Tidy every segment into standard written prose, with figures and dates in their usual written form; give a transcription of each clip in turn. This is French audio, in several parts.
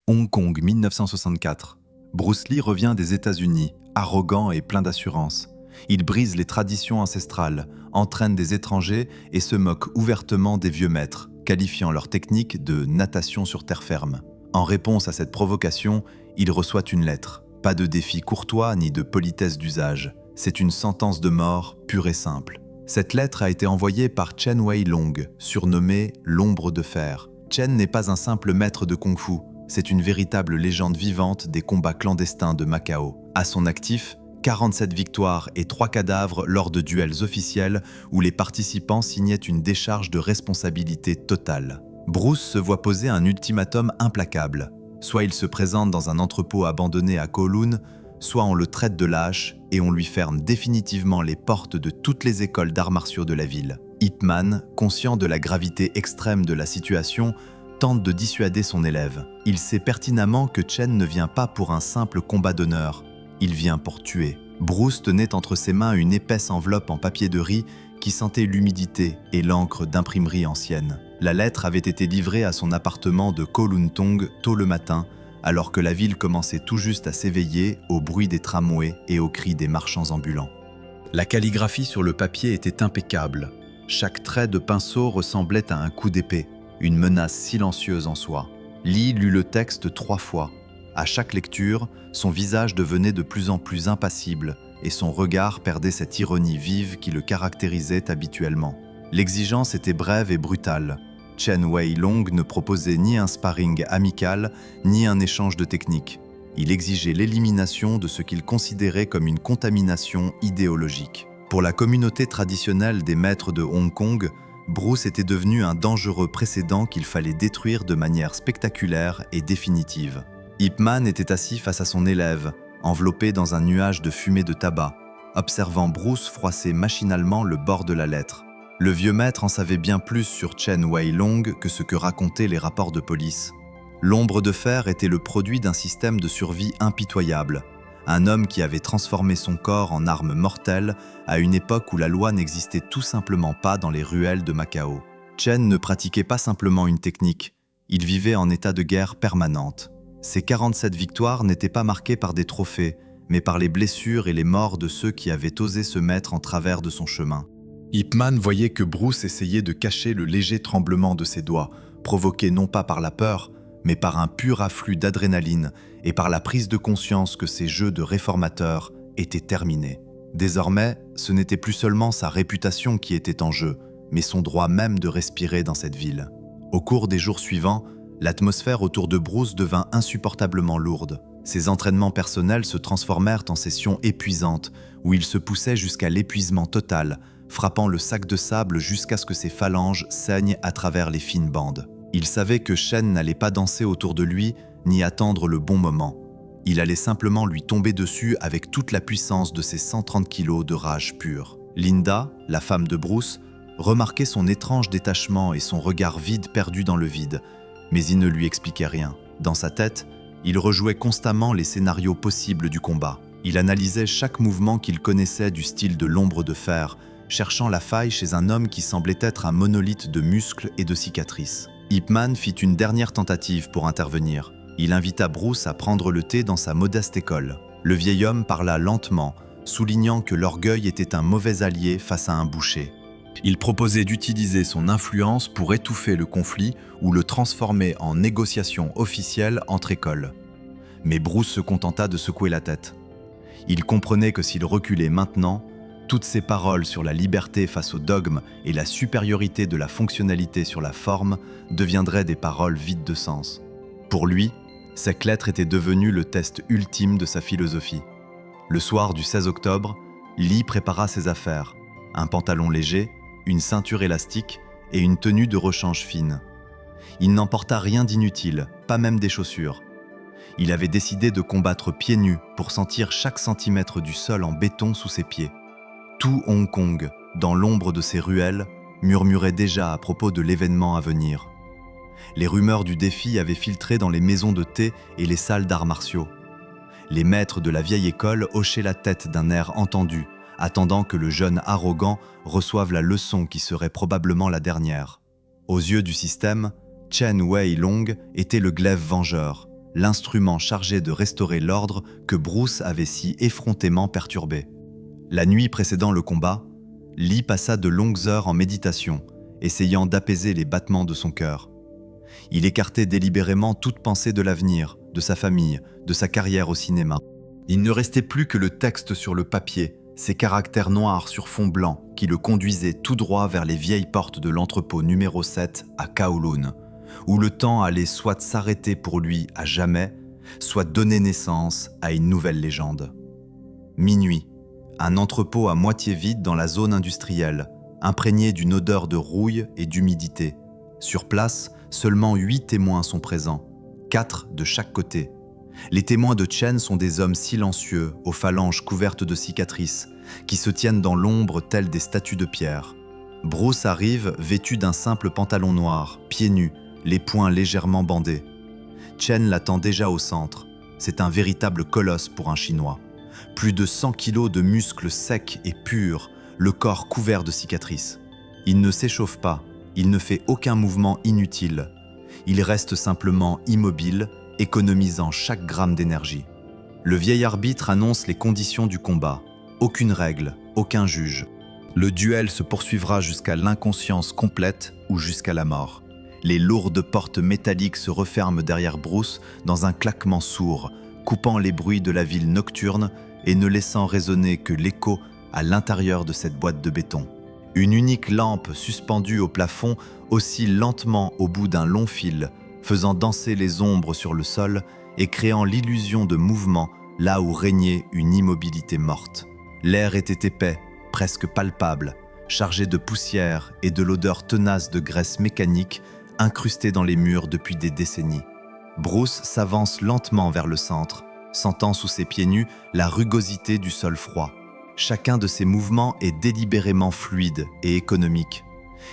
Hong Kong, 1964. Bruce Lee revient des États-Unis, arrogant et plein d'assurance. Il brise les traditions ancestrales, entraîne des étrangers et se moque ouvertement des vieux maîtres, qualifiant leur technique de natation sur terre ferme. En réponse à cette provocation, il reçoit une lettre. Pas de défi courtois ni de politesse d'usage. C'est une sentence de mort pure et simple. Cette lettre a été envoyée par Chen Weilong, surnommé l'Ombre de Fer. Chen n'est pas un simple maître de kung-fu, c'est une véritable légende vivante des combats clandestins de Macao. À son actif, 47 victoires et 3 cadavres lors de duels officiels où les participants signaient une décharge de responsabilité totale. Bruce se voit poser un ultimatum implacable. Soit il se présente dans un entrepôt abandonné à Kowloon, soit on le traite de lâche et on lui ferme définitivement les portes de toutes les écoles d'arts martiaux de la ville. Ip Man, conscient de la gravité extrême de la situation, tente de dissuader son élève. Il sait pertinemment que Chen ne vient pas pour un simple combat d'honneur, il vient pour tuer. Bruce tenait entre ses mains une épaisse enveloppe en papier de riz qui sentait l'humidité et l'encre d'imprimerie ancienne. La lettre avait été livrée à son appartement de Kowloon Tong tôt le matin, alors que la ville commençait tout juste à s'éveiller au bruit des tramways et aux cris des marchands ambulants. La calligraphie sur le papier était impeccable. Chaque trait de pinceau ressemblait à un coup d'épée, une menace silencieuse en soi. Lee lut le texte 3 fois. À chaque lecture, son visage devenait de plus en plus impassible et son regard perdait cette ironie vive qui le caractérisait habituellement. L'exigence était brève et brutale. Chen Weilong ne proposait ni un sparring amical, ni un échange de techniques. Il exigeait l'élimination de ce qu'il considérait comme une contamination idéologique. Pour la communauté traditionnelle des maîtres de Hong Kong, Bruce était devenu un dangereux précédent qu'il fallait détruire de manière spectaculaire et définitive. Ip Man était assis face à son élève, enveloppé dans un nuage de fumée de tabac, observant Bruce froisser machinalement le bord de la lettre. Le vieux maître en savait bien plus sur Chen Weilong que ce que racontaient les rapports de police. L'Ombre de Fer était le produit d'un système de survie impitoyable, un homme qui avait transformé son corps en arme mortelle à une époque où la loi n'existait tout simplement pas dans les ruelles de Macao. Chen ne pratiquait pas simplement une technique, il vivait en état de guerre permanente. Ses 47 victoires n'étaient pas marquées par des trophées, mais par les blessures et les morts de ceux qui avaient osé se mettre en travers de son chemin. Ip Man voyait que Bruce essayait de cacher le léger tremblement de ses doigts, provoqué non pas par la peur, mais par un pur afflux d'adrénaline et par la prise de conscience que ses jeux de réformateur étaient terminés. Désormais, ce n'était plus seulement sa réputation qui était en jeu, mais son droit même de respirer dans cette ville. Au cours des jours suivants, l'atmosphère autour de Bruce devint insupportablement lourde. Ses entraînements personnels se transformèrent en sessions épuisantes, où il se poussait jusqu'à l'épuisement total, frappant le sac de sable jusqu'à ce que ses phalanges saignent à travers les fines bandes. Il savait que Chen n'allait pas danser autour de lui, ni attendre le bon moment. Il allait simplement lui tomber dessus avec toute la puissance de ses 130 kilos de rage pure. Linda, la femme de Bruce, remarquait son étrange détachement et son regard vide perdu dans le vide, mais il ne lui expliquait rien. Dans sa tête, il rejouait constamment les scénarios possibles du combat. Il analysait chaque mouvement qu'il connaissait du style de l'Ombre de Fer, cherchant la faille chez un homme qui semblait être un monolithe de muscles et de cicatrices. Ip Man fit une dernière tentative pour intervenir. Il invita Bruce à prendre le thé dans sa modeste école. Le vieil homme parla lentement, soulignant que l'orgueil était un mauvais allié face à un boucher. Il proposait d'utiliser son influence pour étouffer le conflit ou le transformer en négociation officielle entre écoles. Mais Bruce se contenta de secouer la tête. Il comprenait que s'il reculait maintenant, toutes ces paroles sur la liberté face au dogme et la supériorité de la fonctionnalité sur la forme deviendraient des paroles vides de sens. Pour lui, cette lettre était devenue le test ultime de sa philosophie. Le soir du 16 octobre, Lee prépara ses affaires, un pantalon léger, une ceinture élastique et une tenue de rechange fine. Il n'emporta rien d'inutile, pas même des chaussures. Il avait décidé de combattre pieds nus pour sentir chaque centimètre du sol en béton sous ses pieds. Tout Hong Kong, dans l'ombre de ses ruelles, murmurait déjà à propos de l'événement à venir. Les rumeurs du défi avaient filtré dans les maisons de thé et les salles d'arts martiaux. Les maîtres de la vieille école hochaient la tête d'un air entendu, attendant que le jeune arrogant reçoive la leçon qui serait probablement la dernière. Aux yeux du système, Chen Weilong était le glaive vengeur, l'instrument chargé de restaurer l'ordre que Bruce avait si effrontément perturbé. La nuit précédant le combat, Lee passa de longues heures en méditation, essayant d'apaiser les battements de son cœur. Il écartait délibérément toute pensée de l'avenir, de sa famille, de sa carrière au cinéma. Il ne restait plus que le texte sur le papier, ces caractères noirs sur fond blanc qui le conduisaient tout droit vers les vieilles portes de l'entrepôt numéro 7 à Kowloon, où le temps allait soit s'arrêter pour lui à jamais, soit donner naissance à une nouvelle légende. Minuit, un entrepôt à moitié vide dans la zone industrielle, imprégné d'une odeur de rouille et d'humidité. Sur place, seulement 8 témoins sont présents, 4 de chaque côté. Les témoins de Chen sont des hommes silencieux, aux phalanges couvertes de cicatrices, qui se tiennent dans l'ombre telles des statues de pierre. Bruce arrive vêtu d'un simple pantalon noir, pieds nus, les poings légèrement bandés. Chen l'attend déjà au centre. C'est un véritable colosse pour un Chinois. Plus de 100 kilos de muscles secs et purs, le corps couvert de cicatrices. Il ne s'échauffe pas, il ne fait aucun mouvement inutile. Il reste simplement immobile, économisant chaque gramme d'énergie. Le vieil arbitre annonce les conditions du combat. Aucune règle, aucun juge. Le duel se poursuivra jusqu'à l'inconscience complète ou jusqu'à la mort. Les lourdes portes métalliques se referment derrière Bruce dans un claquement sourd, coupant les bruits de la ville nocturne et ne laissant résonner que l'écho à l'intérieur de cette boîte de béton. Une unique lampe suspendue au plafond oscille lentement au bout d'un long fil, faisant danser les ombres sur le sol et créant l'illusion de mouvement là où régnait une immobilité morte. L'air était épais, presque palpable, chargé de poussière et de l'odeur tenace de graisse mécanique incrustée dans les murs depuis des décennies. Bruce s'avance lentement vers le centre, sentant sous ses pieds nus la rugosité du sol froid. Chacun de ses mouvements est délibérément fluide et économique.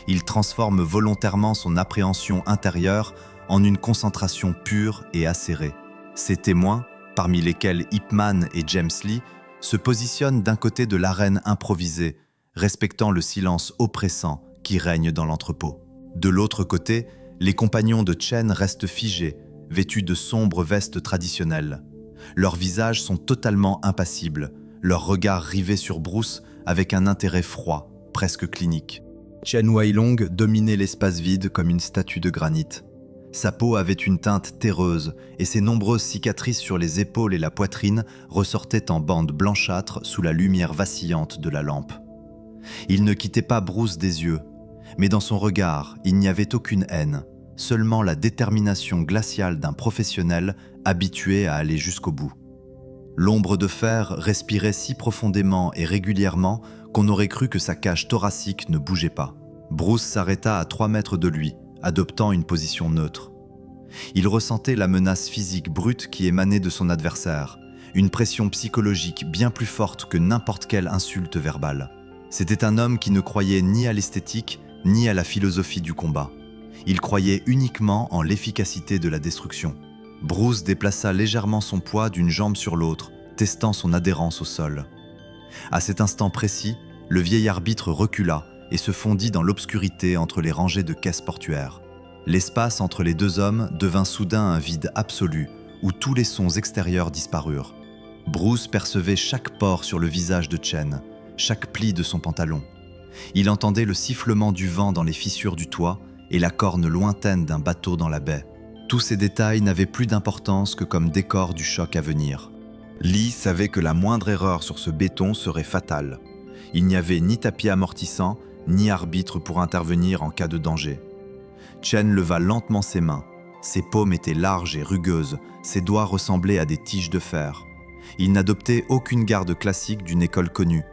Il transforme volontairement son appréhension intérieure en une concentration pure et acérée. Ses témoins, parmi lesquels Ip Man et James Lee, se positionnent d'un côté de l'arène improvisée, respectant le silence oppressant qui règne dans l'entrepôt. De l'autre côté, les compagnons de Chen restent figés, vêtus de sombres vestes traditionnelles. Leurs visages sont totalement impassibles, leurs regards rivés sur Bruce avec un intérêt froid, presque clinique. Chen Weilong dominait l'espace vide comme une statue de granit. Sa peau avait une teinte terreuse et ses nombreuses cicatrices sur les épaules et la poitrine ressortaient en bandes blanchâtres sous la lumière vacillante de la lampe. Il ne quittait pas Bruce des yeux, mais dans son regard, il n'y avait aucune haine, seulement la détermination glaciale d'un professionnel habitué à aller jusqu'au bout. L'ombre de fer respirait si profondément et régulièrement qu'on aurait cru que sa cage thoracique ne bougeait pas. Bruce s'arrêta à 3 mètres de lui, adoptant une position neutre. Il ressentait la menace physique brute qui émanait de son adversaire, une pression psychologique bien plus forte que n'importe quelle insulte verbale. C'était un homme qui ne croyait ni à l'esthétique, ni à la philosophie du combat. Il croyait uniquement en l'efficacité de la destruction. Bruce déplaça légèrement son poids d'une jambe sur l'autre, testant son adhérence au sol. À cet instant précis, le vieil arbitre recula et se fondit dans l'obscurité entre les rangées de caisses portuaires. L'espace entre les deux hommes devint soudain un vide absolu, où tous les sons extérieurs disparurent. Bruce percevait chaque pore sur le visage de Chen, chaque pli de son pantalon. Il entendait le sifflement du vent dans les fissures du toit et la corne lointaine d'un bateau dans la baie. Tous ces détails n'avaient plus d'importance que comme décor du choc à venir. Lee savait que la moindre erreur sur ce béton serait fatale. Il n'y avait ni tapis amortissant, ni arbitre pour intervenir en cas de danger. Chen leva lentement ses mains. Ses paumes étaient larges et rugueuses, ses doigts ressemblaient à des tiges de fer. Il n'adoptait aucune garde classique d'une école connue.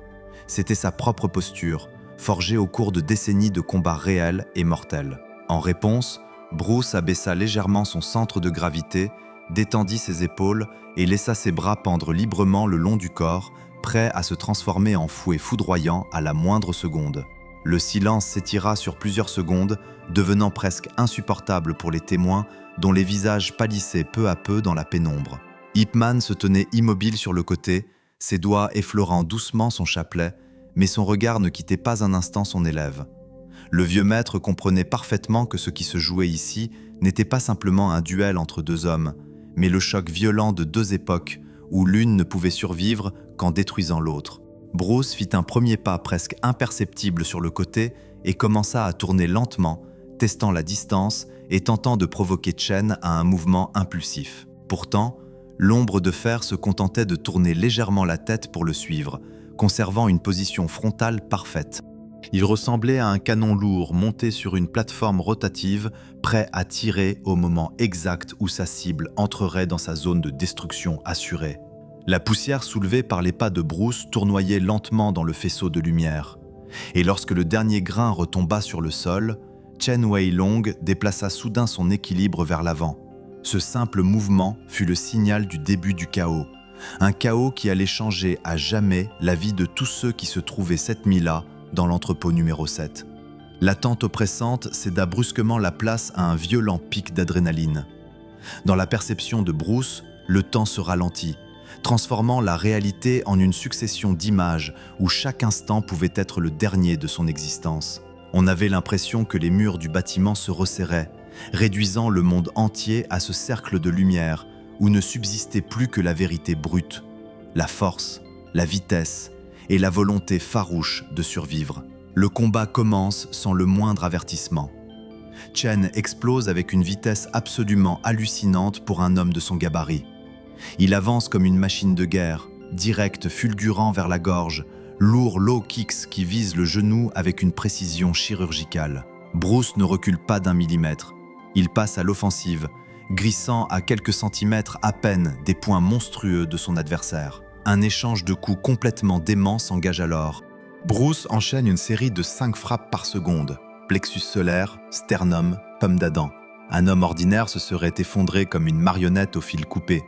C'était sa propre posture, forgée au cours de décennies de combats réels et mortels. En réponse, Bruce abaissa légèrement son centre de gravité, détendit ses épaules et laissa ses bras pendre librement le long du corps, prêt à se transformer en fouet foudroyant à la moindre seconde. Le silence s'étira sur plusieurs secondes, devenant presque insupportable pour les témoins dont les visages pâlissaient peu à peu dans la pénombre. Ip Man se tenait immobile sur le côté, ses doigts effleurant doucement son chapelet, mais son regard ne quittait pas un instant son élève. Le vieux maître comprenait parfaitement que ce qui se jouait ici n'était pas simplement un duel entre deux hommes, mais le choc violent de deux époques où l'une ne pouvait survivre qu'en détruisant l'autre. Bruce fit un premier pas presque imperceptible sur le côté et commença à tourner lentement, testant la distance et tentant de provoquer Chen à un mouvement impulsif. Pourtant, l'ombre de fer se contentait de tourner légèrement la tête pour le suivre, conservant une position frontale parfaite. Il ressemblait à un canon lourd monté sur une plateforme rotative, prêt à tirer au moment exact où sa cible entrerait dans sa zone de destruction assurée. La poussière soulevée par les pas de Bruce tournoyait lentement dans le faisceau de lumière. Et lorsque le dernier grain retomba sur le sol, Chen Weilong déplaça soudain son équilibre vers l'avant. Ce simple mouvement fut le signal du début du chaos. Un chaos qui allait changer à jamais la vie de tous ceux qui se trouvaient cette nuit-là dans l'entrepôt numéro 7. L'attente oppressante céda brusquement la place à un violent pic d'adrénaline. Dans la perception de Bruce, le temps se ralentit, transformant la réalité en une succession d'images où chaque instant pouvait être le dernier de son existence. On avait l'impression que les murs du bâtiment se resserraient, réduisant le monde entier à ce cercle de lumière où ne subsistait plus que la vérité brute, la force, la vitesse et la volonté farouche de survivre. Le combat commence sans le moindre avertissement. Chen explose avec une vitesse absolument hallucinante pour un homme de son gabarit. Il avance comme une machine de guerre, direct, fulgurant vers la gorge, lourd low kicks qui visent le genou avec une précision chirurgicale. Bruce ne recule pas d'un millimètre. Il passe à l'offensive, glissant à quelques centimètres à peine des poings monstrueux de son adversaire. Un échange de coups complètement dément s'engage alors. Bruce enchaîne une série de 5 frappes par seconde. Plexus solaire, sternum, pomme d'Adam. Un homme ordinaire se serait effondré comme une marionnette au fil coupé.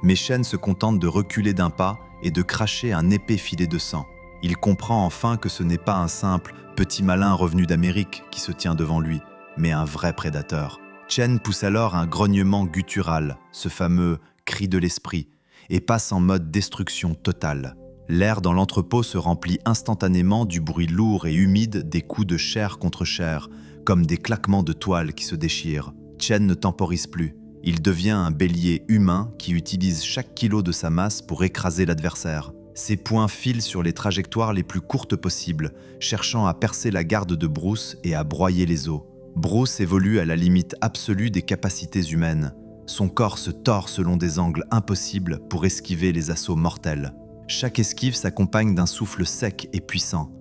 Mais Chen se contente de reculer d'un pas et de cracher un épais filet de sang. Il comprend enfin que ce n'est pas un simple petit malin revenu d'Amérique qui se tient devant lui, mais un vrai prédateur. Chen pousse alors un grognement guttural, ce fameux cri de l'esprit, et passe en mode destruction totale. L'air dans l'entrepôt se remplit instantanément du bruit lourd et humide des coups de chair contre chair, comme des claquements de toile qui se déchirent. Chen ne temporise plus. Il devient un bélier humain qui utilise chaque kilo de sa masse pour écraser l'adversaire. Ses poings filent sur les trajectoires les plus courtes possibles, cherchant à percer la garde de Bruce et à broyer les os. Bruce évolue à la limite absolue des capacités humaines. Son corps se tord selon des angles impossibles pour esquiver les assauts mortels. Chaque esquive s'accompagne d'un souffle sec et puissant.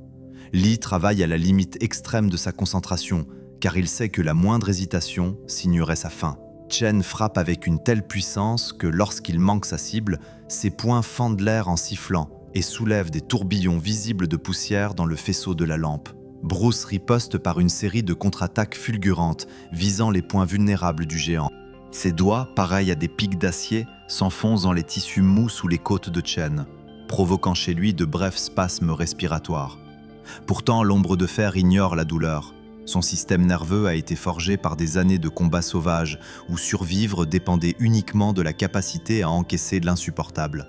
Lee travaille à la limite extrême de sa concentration, car il sait que la moindre hésitation signerait sa fin. Chen frappe avec une telle puissance que lorsqu'il manque sa cible, ses poings fendent l'air en sifflant et soulèvent des tourbillons visibles de poussière dans le faisceau de la lampe. Bruce riposte par une série de contre-attaques fulgurantes visant les points vulnérables du géant. Ses doigts, pareils à des pics d'acier, s'enfoncent dans les tissus mous sous les côtes de Chen, provoquant chez lui de brefs spasmes respiratoires. Pourtant, l'ombre de fer ignore la douleur. Son système nerveux a été forgé par des années de combats sauvages où survivre dépendait uniquement de la capacité à encaisser l'insupportable.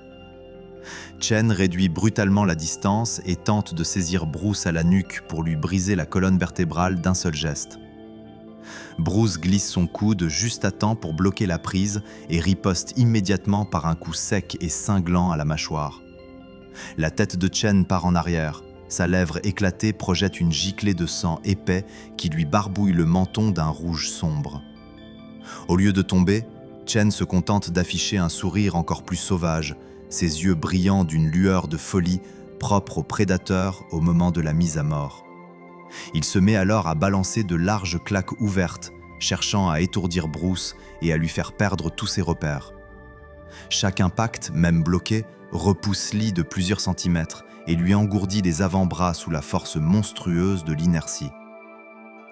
Chen réduit brutalement la distance et tente de saisir Bruce à la nuque pour lui briser la colonne vertébrale d'un seul geste. Bruce glisse son coude juste à temps pour bloquer la prise et riposte immédiatement par un coup sec et cinglant à la mâchoire. La tête de Chen part en arrière. Sa lèvre éclatée projette une giclée de sang épais qui lui barbouille le menton d'un rouge sombre. Au lieu de tomber, Chen se contente d'afficher un sourire encore plus sauvage, ses yeux brillant d'une lueur de folie propre au prédateur au moment de la mise à mort. Il se met alors à balancer de larges claques ouvertes, cherchant à étourdir Bruce et à lui faire perdre tous ses repères. Chaque impact, même bloqué, repousse Lee de plusieurs centimètres et lui engourdit les avant-bras sous la force monstrueuse de l'inertie.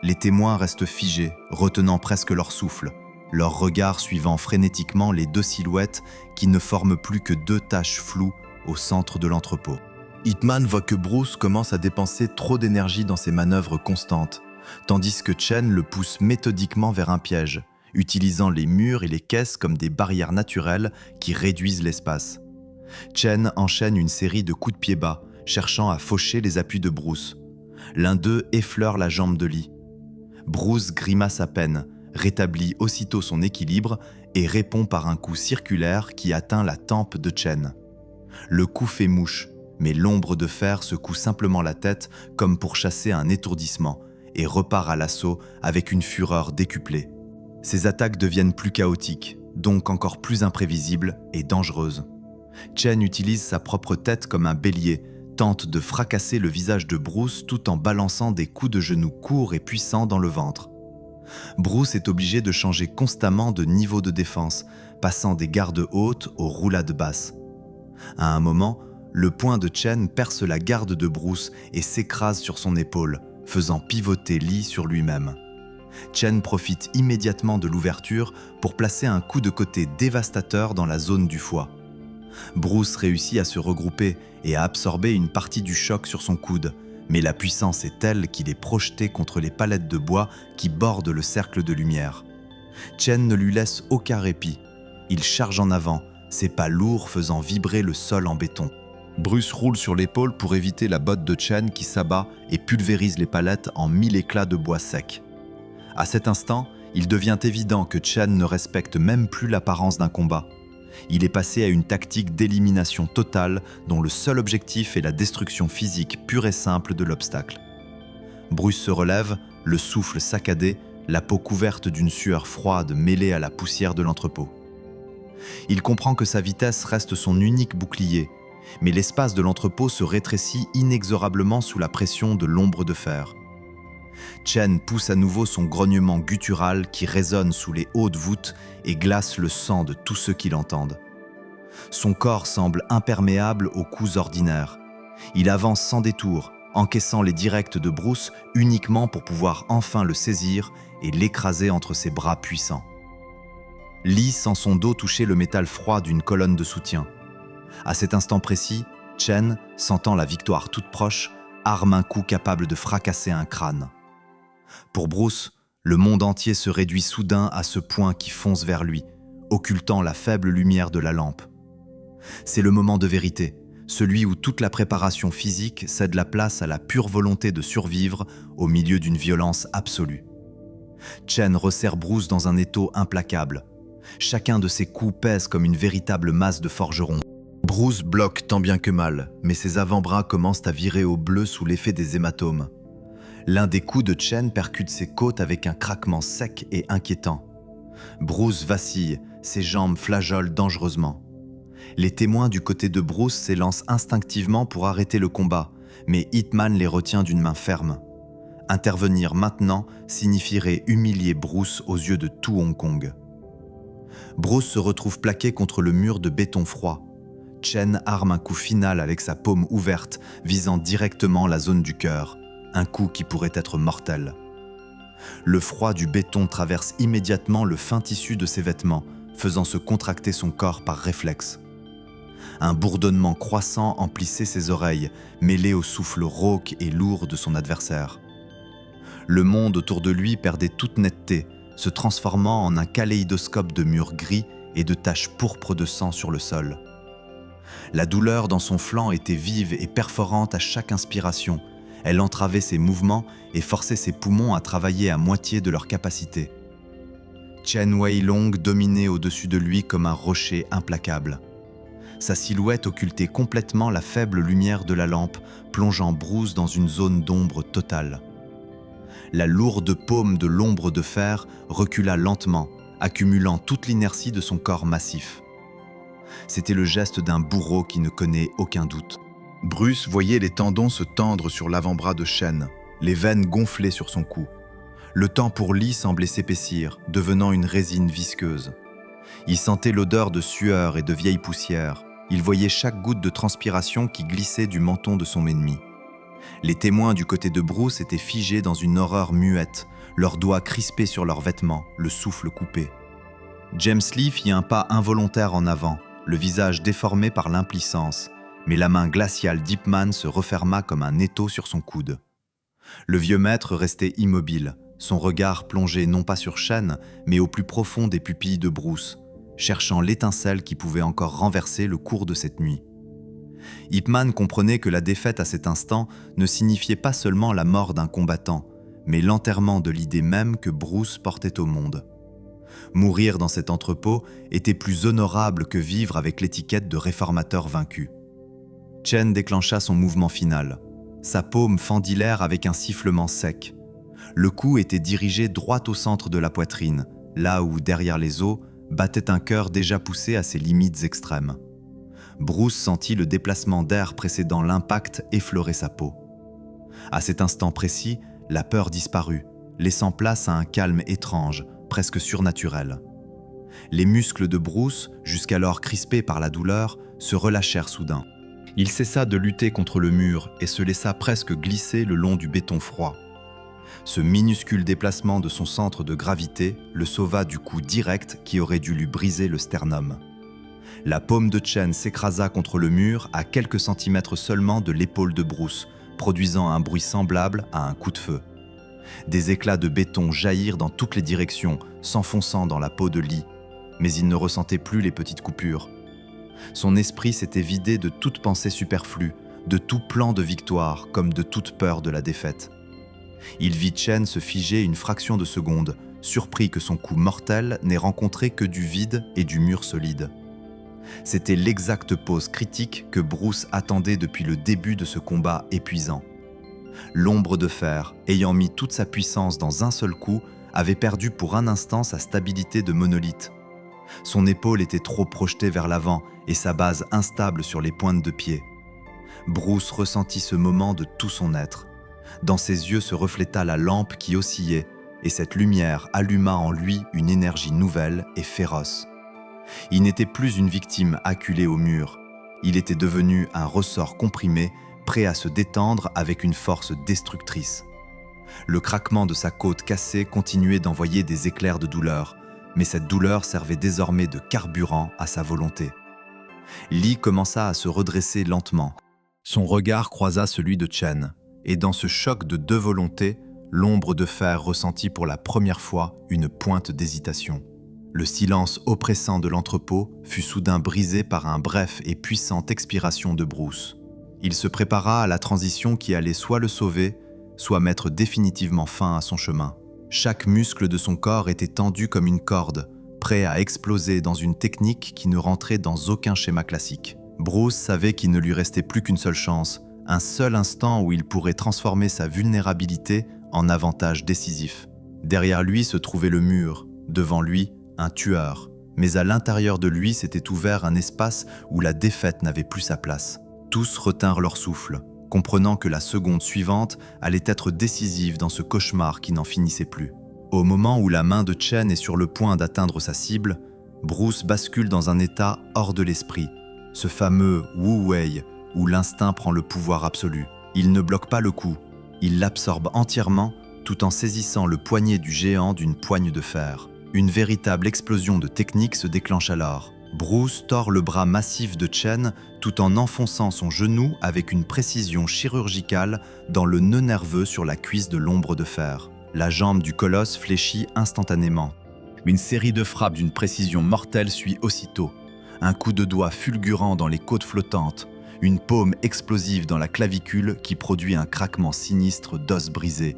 Les témoins restent figés, retenant presque leur souffle, leur regard suivant frénétiquement les deux silhouettes qui ne forment plus que deux taches floues au centre de l'entrepôt. Hitman voit que Bruce commence à dépenser trop d'énergie dans ses manœuvres constantes, tandis que Chen le pousse méthodiquement vers un piège, utilisant les murs et les caisses comme des barrières naturelles qui réduisent l'espace. Chen enchaîne une série de coups de pied bas, cherchant à faucher les appuis de Bruce. L'un d'eux effleure la jambe de Lee. Bruce grimace à peine, rétablit aussitôt son équilibre et répond par un coup circulaire qui atteint la tempe de Chen. Le coup fait mouche, mais l'ombre de fer secoue simplement la tête comme pour chasser un étourdissement et repart à l'assaut avec une fureur décuplée. Ses attaques deviennent plus chaotiques, donc encore plus imprévisibles et dangereuses. Chen utilise sa propre tête comme un bélier, tente de fracasser le visage de Bruce tout en balançant des coups de genoux courts et puissants dans le ventre. Bruce est obligé de changer constamment de niveau de défense, passant des gardes hautes aux roulades basses. À un moment, le poing de Chen perce la garde de Bruce et s'écrase sur son épaule, faisant pivoter Lee sur lui-même. Chen profite immédiatement de l'ouverture pour placer un coup de côté dévastateur dans la zone du foie. Bruce réussit à se regrouper et à absorber une partie du choc sur son coude, mais la puissance est telle qu'il est projeté contre les palettes de bois qui bordent le cercle de lumière. Chen ne lui laisse aucun répit. Il charge en avant, ses pas lourds faisant vibrer le sol en béton. Bruce roule sur l'épaule pour éviter la botte de Chen qui s'abat et pulvérise les palettes en 1000 éclats de bois sec. À cet instant, il devient évident que Chen ne respecte même plus l'apparence d'un combat. Il est passé à une tactique d'élimination totale dont le seul objectif est la destruction physique pure et simple de l'obstacle. Bruce se relève, le souffle saccadé, la peau couverte d'une sueur froide mêlée à la poussière de l'entrepôt. Il comprend que sa vitesse reste son unique bouclier, mais l'espace de l'entrepôt se rétrécit inexorablement sous la pression de l'ombre de fer. Chen pousse à nouveau son grognement guttural qui résonne sous les hautes voûtes et glace le sang de tous ceux qui l'entendent. Son corps semble imperméable aux coups ordinaires. Il avance sans détour, encaissant les directs de Bruce uniquement pour pouvoir enfin le saisir et l'écraser entre ses bras puissants. Lee sent son dos toucher le métal froid d'une colonne de soutien. À cet instant précis, Chen, sentant la victoire toute proche, arme un coup capable de fracasser un crâne. Pour Bruce, le monde entier se réduit soudain à ce point qui fonce vers lui, occultant la faible lumière de la lampe. C'est le moment de vérité, celui où toute la préparation physique cède la place à la pure volonté de survivre au milieu d'une violence absolue. Chen resserre Bruce dans un étau implacable. Chacun de ses coups pèse comme une véritable masse de forgeron. Bruce bloque tant bien que mal, mais ses avant-bras commencent à virer au bleu sous l'effet des hématomes. L'un des coups de Chen percute ses côtes avec un craquement sec et inquiétant. Bruce vacille, ses jambes flageolent dangereusement. Les témoins du côté de Bruce s'élancent instinctivement pour arrêter le combat, mais Hitman les retient d'une main ferme. Intervenir maintenant signifierait humilier Bruce aux yeux de tout Hong Kong. Bruce se retrouve plaqué contre le mur de béton froid. Chen arme un coup final avec sa paume ouverte, visant directement la zone du cœur. Un coup qui pourrait être mortel. Le froid du béton traverse immédiatement le fin tissu de ses vêtements, faisant se contracter son corps par réflexe. Un bourdonnement croissant emplissait ses oreilles, mêlé au souffle rauque et lourd de son adversaire. Le monde autour de lui perdait toute netteté, se transformant en un kaléidoscope de murs gris et de taches pourpres de sang sur le sol. La douleur dans son flanc était vive et perforante à chaque inspiration. Elle entravait ses mouvements et forçait ses poumons à travailler à moitié de leur capacité. Chen Weilong dominait au-dessus de lui comme un rocher implacable. Sa silhouette occultait complètement la faible lumière de la lampe, plongeant Bruce dans une zone d'ombre totale. La lourde paume de l'ombre de fer recula lentement, accumulant toute l'inertie de son corps massif. C'était le geste d'un bourreau qui ne connaît aucun doute. Bruce voyait les tendons se tendre sur l'avant-bras de Chen, les veines gonflées sur son cou. Le temps pour Lee semblait s'épaissir, devenant une résine visqueuse. Il sentait l'odeur de sueur et de vieille poussière. Il voyait chaque goutte de transpiration qui glissait du menton de son ennemi. Les témoins du côté de Bruce étaient figés dans une horreur muette, leurs doigts crispés sur leurs vêtements, le souffle coupé. James Lee fit un pas involontaire en avant, le visage déformé par l'impuissance, mais la main glaciale d'Ipman se referma comme un étau sur son coude. Le vieux maître restait immobile, son regard plongé non pas sur Chen, mais au plus profond des pupilles de Bruce, cherchant l'étincelle qui pouvait encore renverser le cours de cette nuit. Ipman comprenait que la défaite à cet instant ne signifiait pas seulement la mort d'un combattant, mais l'enterrement de l'idée même que Bruce portait au monde. Mourir dans cet entrepôt était plus honorable que vivre avec l'étiquette de réformateur vaincu. Chen déclencha son mouvement final. Sa paume fendit l'air avec un sifflement sec. Le coup était dirigé droit au centre de la poitrine, là où, derrière les os, battait un cœur déjà poussé à ses limites extrêmes. Bruce sentit le déplacement d'air précédant l'impact effleurer sa peau. À cet instant précis, la peur disparut, laissant place à un calme étrange, presque surnaturel. Les muscles de Bruce, jusqu'alors crispés par la douleur, se relâchèrent soudain. Il cessa de lutter contre le mur et se laissa presque glisser le long du béton froid. Ce minuscule déplacement de son centre de gravité le sauva du coup direct qui aurait dû lui briser le sternum. La paume de Chen s'écrasa contre le mur à quelques centimètres seulement de l'épaule de Bruce, produisant un bruit semblable à un coup de feu. Des éclats de béton jaillirent dans toutes les directions, s'enfonçant dans la peau de Lee, mais il ne ressentait plus les petites coupures. Son esprit s'était vidé de toute pensée superflue, de tout plan de victoire comme de toute peur de la défaite. Il vit Chen se figer une fraction de seconde, surpris que son coup mortel n'ait rencontré que du vide et du mur solide. C'était l'exacte pause critique que Bruce attendait depuis le début de ce combat épuisant. L'ombre de fer, ayant mis toute sa puissance dans un seul coup, avait perdu pour un instant sa stabilité de monolithe. Son épaule était trop projetée vers l'avant et sa base instable sur les pointes de pied. Bruce ressentit ce moment de tout son être. Dans ses yeux se refléta la lampe qui oscillait, et cette lumière alluma en lui une énergie nouvelle et féroce. Il n'était plus une victime acculée au mur. Il était devenu un ressort comprimé, prêt à se détendre avec une force destructrice. Le craquement de sa côte cassée continuait d'envoyer des éclairs de douleur, mais cette douleur servait désormais de carburant à sa volonté. Lee commença à se redresser lentement. Son regard croisa celui de Chen, et dans ce choc de deux volontés, l'ombre de fer ressentit pour la première fois une pointe d'hésitation. Le silence oppressant de l'entrepôt fut soudain brisé par un bref et puissante expiration de Bruce. Il se prépara à la transition qui allait soit le sauver, soit mettre définitivement fin à son chemin. Chaque muscle de son corps était tendu comme une corde, prêt à exploser dans une technique qui ne rentrait dans aucun schéma classique. Bruce savait qu'il ne lui restait plus qu'une seule chance, un seul instant où il pourrait transformer sa vulnérabilité en avantage décisif. Derrière lui se trouvait le mur, devant lui, un tueur, mais à l'intérieur de lui s'était ouvert un espace où la défaite n'avait plus sa place. Tous retinrent leur souffle, comprenant que la seconde suivante allait être décisive dans ce cauchemar qui n'en finissait plus. Au moment où la main de Chen est sur le point d'atteindre sa cible, Bruce bascule dans un état hors de l'esprit, ce fameux Wu Wei où l'instinct prend le pouvoir absolu. Il ne bloque pas le coup, il l'absorbe entièrement tout en saisissant le poignet du géant d'une poigne de fer. Une véritable explosion de technique se déclenche alors. Bruce tord le bras massif de Chen tout en enfonçant son genou avec une précision chirurgicale dans le nœud nerveux sur la cuisse de l'ombre de fer. La jambe du colosse fléchit instantanément. Une série de frappes d'une précision mortelle suit aussitôt. Un coup de doigt fulgurant dans les côtes flottantes, une paume explosive dans la clavicule qui produit un craquement sinistre d'os brisés.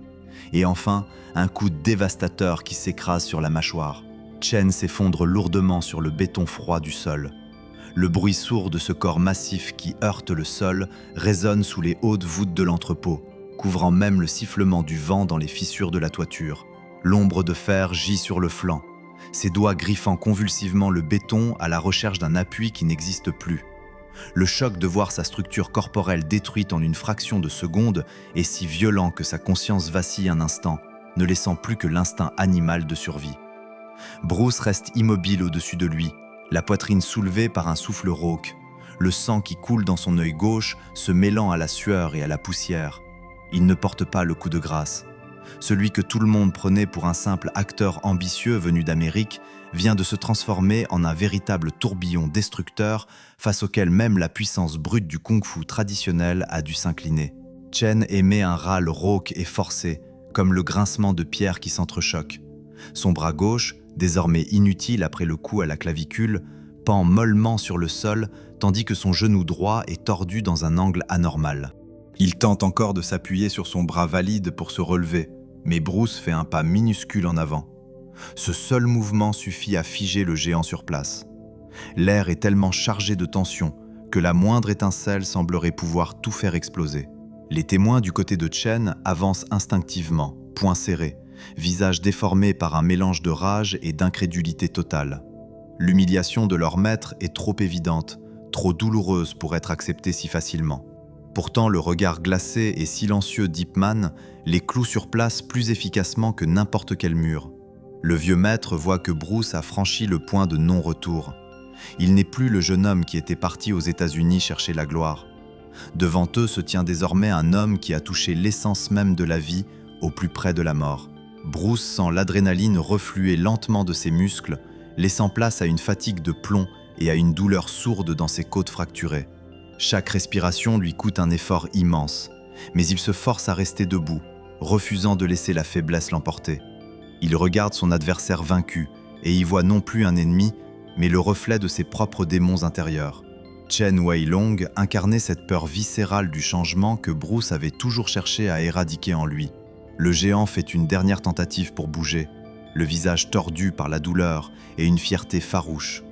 Et enfin, un coup dévastateur qui s'écrase sur la mâchoire. Chen s'effondre lourdement sur le béton froid du sol. Le bruit sourd de ce corps massif qui heurte le sol résonne sous les hautes voûtes de l'entrepôt, couvrant même le sifflement du vent dans les fissures de la toiture. L'ombre de fer gît sur le flanc, ses doigts griffant convulsivement le béton à la recherche d'un appui qui n'existe plus. Le choc de voir sa structure corporelle détruite en une fraction de seconde est si violent que sa conscience vacille un instant, ne laissant plus que l'instinct animal de survie. Bruce reste immobile au-dessus de lui, la poitrine soulevée par un souffle rauque, le sang qui coule dans son œil gauche se mêlant à la sueur et à la poussière. Il ne porte pas le coup de grâce. Celui que tout le monde prenait pour un simple acteur ambitieux venu d'Amérique vient de se transformer en un véritable tourbillon destructeur face auquel même la puissance brute du kung-fu traditionnel a dû s'incliner. Chen émet un râle rauque et forcé, comme le grincement de pierres qui s'entrechoquent. Son bras gauche, désormais inutile après le coup à la clavicule, pend mollement sur le sol tandis que son genou droit est tordu dans un angle anormal. Il tente encore de s'appuyer sur son bras valide pour se relever, mais Bruce fait un pas minuscule en avant. Ce seul mouvement suffit à figer le géant sur place. L'air est tellement chargé de tension que la moindre étincelle semblerait pouvoir tout faire exploser. Les témoins du côté de Chen avancent instinctivement, poings serrés, visage déformé par un mélange de rage et d'incrédulité totale. L'humiliation de leur maître est trop évidente, trop douloureuse pour être acceptée si facilement. Pourtant, le regard glacé et silencieux d'Ip Man les cloue sur place plus efficacement que n'importe quel mur. Le vieux maître voit que Bruce a franchi le point de non-retour. Il n'est plus le jeune homme qui était parti aux États-Unis chercher la gloire. Devant eux se tient désormais un homme qui a touché l'essence même de la vie, au plus près de la mort. Bruce sent l'adrénaline refluer lentement de ses muscles, laissant place à une fatigue de plomb et à une douleur sourde dans ses côtes fracturées. Chaque respiration lui coûte un effort immense, mais il se force à rester debout, refusant de laisser la faiblesse l'emporter. Il regarde son adversaire vaincu et y voit non plus un ennemi, mais le reflet de ses propres démons intérieurs. Chen Weilong incarnait cette peur viscérale du changement que Bruce avait toujours cherché à éradiquer en lui. Le géant fait une dernière tentative pour bouger, le visage tordu par la douleur et une fierté farouche.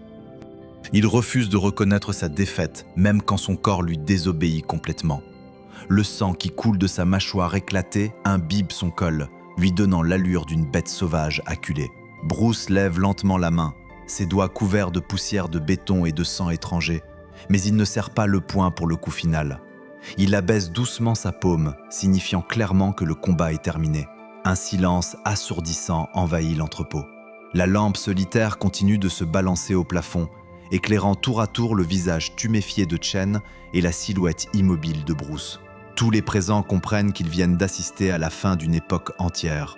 Il refuse de reconnaître sa défaite, même quand son corps lui désobéit complètement. Le sang qui coule de sa mâchoire éclatée imbibe son col, lui donnant l'allure d'une bête sauvage acculée. Bruce lève lentement la main, ses doigts couverts de poussière de béton et de sang étranger, mais il ne serre pas le poing pour le coup final. Il abaisse doucement sa paume, signifiant clairement que le combat est terminé. Un silence assourdissant envahit l'entrepôt. La lampe solitaire continue de se balancer au plafond, éclairant tour à tour le visage tuméfié de Chen et la silhouette immobile de Bruce. Tous les présents comprennent qu'ils viennent d'assister à la fin d'une époque entière.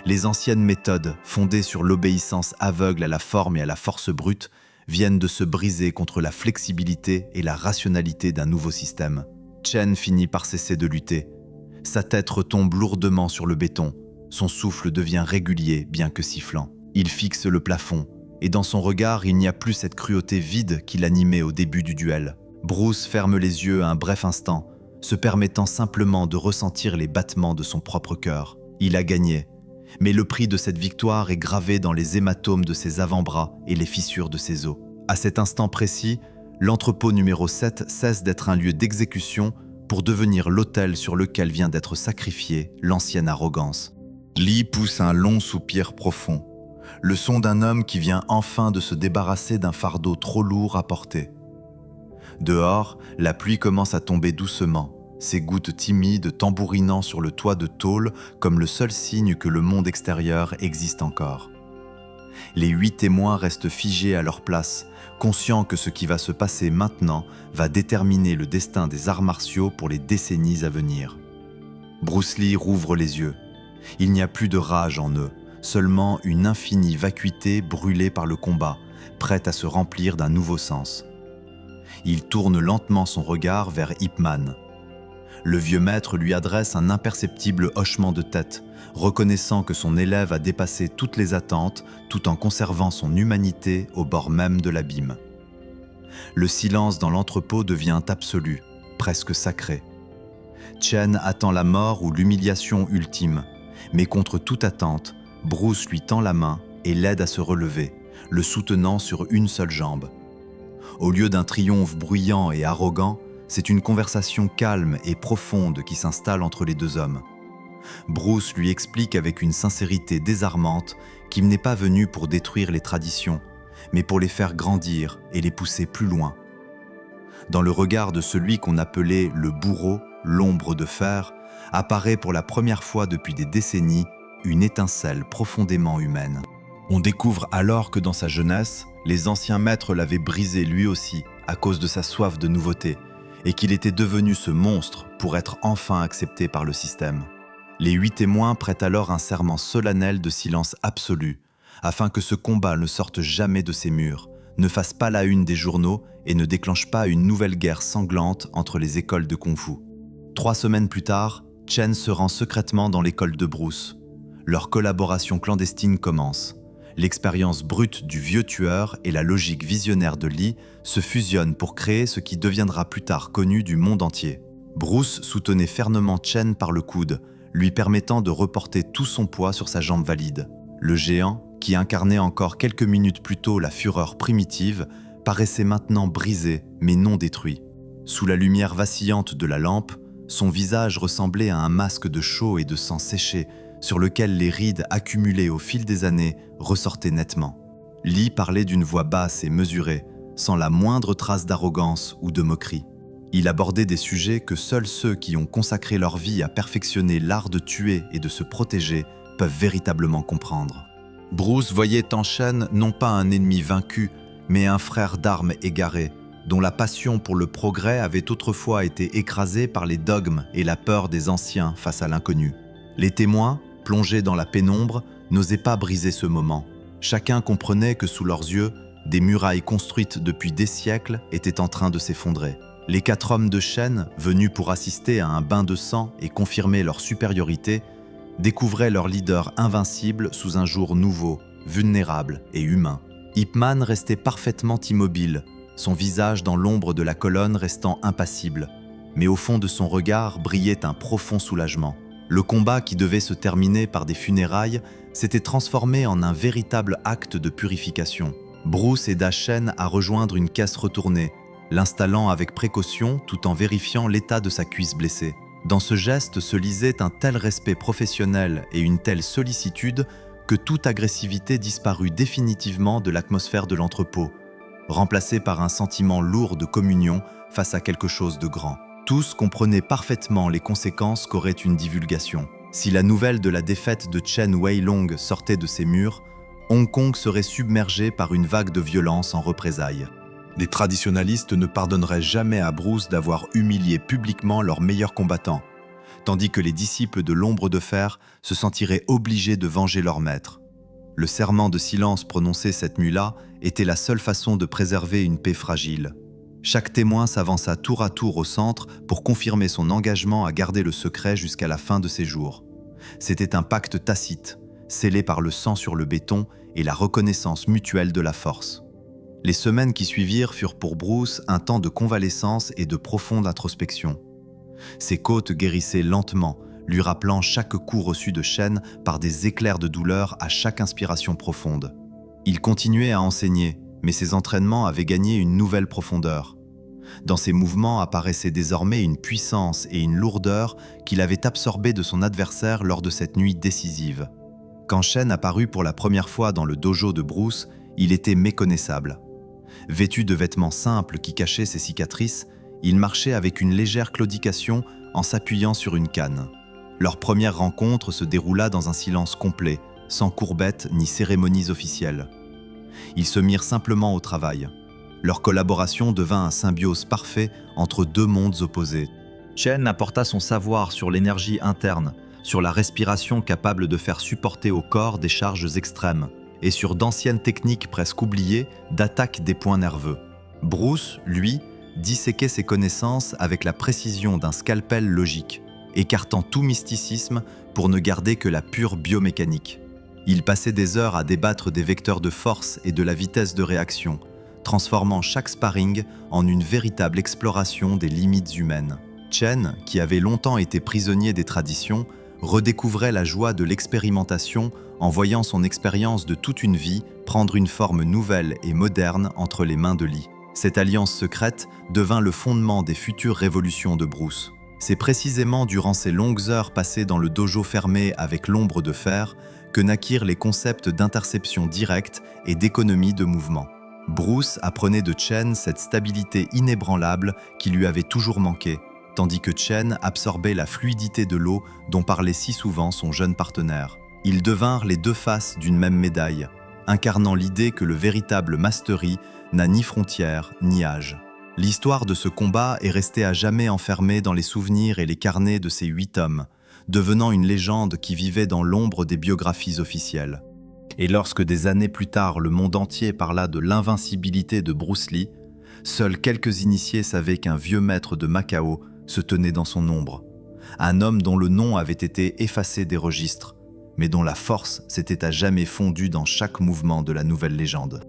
Les anciennes méthodes, fondées sur l'obéissance aveugle à la forme et à la force brute, viennent de se briser contre la flexibilité et la rationalité d'un nouveau système. Chen finit par cesser de lutter. Sa tête retombe lourdement sur le béton. Son souffle devient régulier, bien que sifflant. Il fixe le plafond, et dans son regard, il n'y a plus cette cruauté vide qui l'animait au début du duel. Bruce ferme les yeux un bref instant, se permettant simplement de ressentir les battements de son propre cœur. Il a gagné, mais le prix de cette victoire est gravé dans les hématomes de ses avant-bras et les fissures de ses os. À cet instant précis, l'entrepôt numéro 7 cesse d'être un lieu d'exécution pour devenir l'autel sur lequel vient d'être sacrifiée l'ancienne arrogance. Lee pousse un long soupir profond, le son d'un homme qui vient enfin de se débarrasser d'un fardeau trop lourd à porter. Dehors, la pluie commence à tomber doucement, ses gouttes timides tambourinant sur le toit de tôle comme le seul signe que le monde extérieur existe encore. Les 8 témoins restent figés à leur place, conscients que ce qui va se passer maintenant va déterminer le destin des arts martiaux pour les décennies à venir. Bruce Lee rouvre les yeux. Il n'y a plus de rage en eux, seulement une infinie vacuité brûlée par le combat, prête à se remplir d'un nouveau sens. Il tourne lentement son regard vers Ip Man. Le vieux maître lui adresse un imperceptible hochement de tête, reconnaissant que son élève a dépassé toutes les attentes tout en conservant son humanité au bord même de l'abîme. Le silence dans l'entrepôt devient absolu, presque sacré. Chen attend la mort ou l'humiliation ultime, mais contre toute attente, Bruce lui tend la main et l'aide à se relever, le soutenant sur une seule jambe. Au lieu d'un triomphe bruyant et arrogant, c'est une conversation calme et profonde qui s'installe entre les deux hommes. Bruce lui explique avec une sincérité désarmante qu'il n'est pas venu pour détruire les traditions, mais pour les faire grandir et les pousser plus loin. Dans le regard de celui qu'on appelait le bourreau, l'ombre de fer, apparaît pour la première fois depuis des décennies une étincelle profondément humaine. On découvre alors que dans sa jeunesse, les anciens maîtres l'avaient brisé lui aussi à cause de sa soif de nouveauté et qu'il était devenu ce monstre pour être enfin accepté par le système. Les 8 témoins prêtent alors un serment solennel de silence absolu afin que ce combat ne sorte jamais de ses murs, ne fasse pas la une des journaux et ne déclenche pas une nouvelle guerre sanglante entre les écoles de Kung-Fu. 3 semaines plus tard, Chen se rend secrètement dans l'école de Bruce. Leur collaboration clandestine commence. L'expérience brute du vieux tueur et la logique visionnaire de Lee se fusionnent pour créer ce qui deviendra plus tard connu du monde entier. Bruce soutenait fermement Chen par le coude, lui permettant de reporter tout son poids sur sa jambe valide. Le géant, qui incarnait encore quelques minutes plus tôt la fureur primitive, paraissait maintenant brisé mais non détruit. Sous la lumière vacillante de la lampe, son visage ressemblait à un masque de chaux et de sang séché sur lequel les rides accumulées au fil des années ressortaient nettement. Lee parlait d'une voix basse et mesurée, sans la moindre trace d'arrogance ou de moquerie. Il abordait des sujets que seuls ceux qui ont consacré leur vie à perfectionner l'art de tuer et de se protéger peuvent véritablement comprendre. Bruce voyait en Chen non pas un ennemi vaincu, mais un frère d'armes égaré, dont la passion pour le progrès avait autrefois été écrasée par les dogmes et la peur des anciens face à l'inconnu. Les témoins, plongés dans la pénombre, n'osaient pas briser ce moment. Chacun comprenait que sous leurs yeux, des murailles construites depuis des siècles étaient en train de s'effondrer. Les 4 hommes de Chen, venus pour assister à un bain de sang et confirmer leur supériorité, découvraient leur leader invincible sous un jour nouveau, vulnérable et humain. Ip Man restait parfaitement immobile, son visage dans l'ombre de la colonne restant impassible, mais au fond de son regard brillait un profond soulagement. Le combat qui devait se terminer par des funérailles s'était transformé en un véritable acte de purification. Bruce aida Chen à rejoindre une caisse retournée, l'installant avec précaution tout en vérifiant l'état de sa cuisse blessée. Dans ce geste se lisait un tel respect professionnel et une telle sollicitude que toute agressivité disparut définitivement de l'atmosphère de l'entrepôt, remplacée par un sentiment lourd de communion face à quelque chose de grand. Tous comprenaient parfaitement les conséquences qu'aurait une divulgation. Si la nouvelle de la défaite de Chen Weilong sortait de ses murs, Hong Kong serait submergé par une vague de violence en représailles. Les traditionalistes ne pardonneraient jamais à Bruce d'avoir humilié publiquement leurs meilleurs combattants, tandis que les disciples de l'ombre de fer se sentiraient obligés de venger leur maître. Le serment de silence prononcé cette nuit-là était la seule façon de préserver une paix fragile. Chaque témoin s'avança tour à tour au centre pour confirmer son engagement à garder le secret jusqu'à la fin de ses jours. C'était un pacte tacite, scellé par le sang sur le béton et la reconnaissance mutuelle de la force. Les semaines qui suivirent furent pour Bruce un temps de convalescence et de profonde introspection. Ses côtes guérissaient lentement, lui rappelant chaque coup reçu de Chen par des éclairs de douleur à chaque inspiration profonde. Il continuait à enseigner, mais ses entraînements avaient gagné une nouvelle profondeur. Dans ses mouvements apparaissait désormais une puissance et une lourdeur qu'il avait absorbées de son adversaire lors de cette nuit décisive. Quand Chen apparut pour la première fois dans le dojo de Bruce, il était méconnaissable. Vêtu de vêtements simples qui cachaient ses cicatrices, il marchait avec une légère claudication en s'appuyant sur une canne. Leur première rencontre se déroula dans un silence complet, sans courbettes ni cérémonies officielles. Ils se mirent simplement au travail. Leur collaboration devint un symbiose parfait entre 2 mondes opposés. Chen apporta son savoir sur l'énergie interne, sur la respiration capable de faire supporter au corps des charges extrêmes, et sur d'anciennes techniques presque oubliées d'attaque des points nerveux. Bruce, lui, disséquait ses connaissances avec la précision d'un scalpel logique, écartant tout mysticisme pour ne garder que la pure biomécanique. Il passait des heures à débattre des vecteurs de force et de la vitesse de réaction, transformant chaque sparring en une véritable exploration des limites humaines. Chen, qui avait longtemps été prisonnier des traditions, redécouvrait la joie de l'expérimentation en voyant son expérience de toute une vie prendre une forme nouvelle et moderne entre les mains de Lee. Cette alliance secrète devint le fondement des futures révolutions de Bruce. C'est précisément durant ces longues heures passées dans le dojo fermé avec l'ombre de fer que naquirent les concepts d'interception directe et d'économie de mouvement. Bruce apprenait de Chen cette stabilité inébranlable qui lui avait toujours manqué, tandis que Chen absorbait la fluidité de l'eau dont parlait si souvent son jeune partenaire. Ils devinrent les 2 faces d'une même médaille, incarnant l'idée que le véritable mastery n'a ni frontières ni âge. L'histoire de ce combat est restée à jamais enfermée dans les souvenirs et les carnets de ces 8 hommes, devenant une légende qui vivait dans l'ombre des biographies officielles. Et lorsque des années plus tard le monde entier parla de l'invincibilité de Bruce Lee, seuls quelques initiés savaient qu'un vieux maître de Macao se tenait dans son ombre. Un homme dont le nom avait été effacé des registres, mais dont la force s'était à jamais fondue dans chaque mouvement de la nouvelle légende.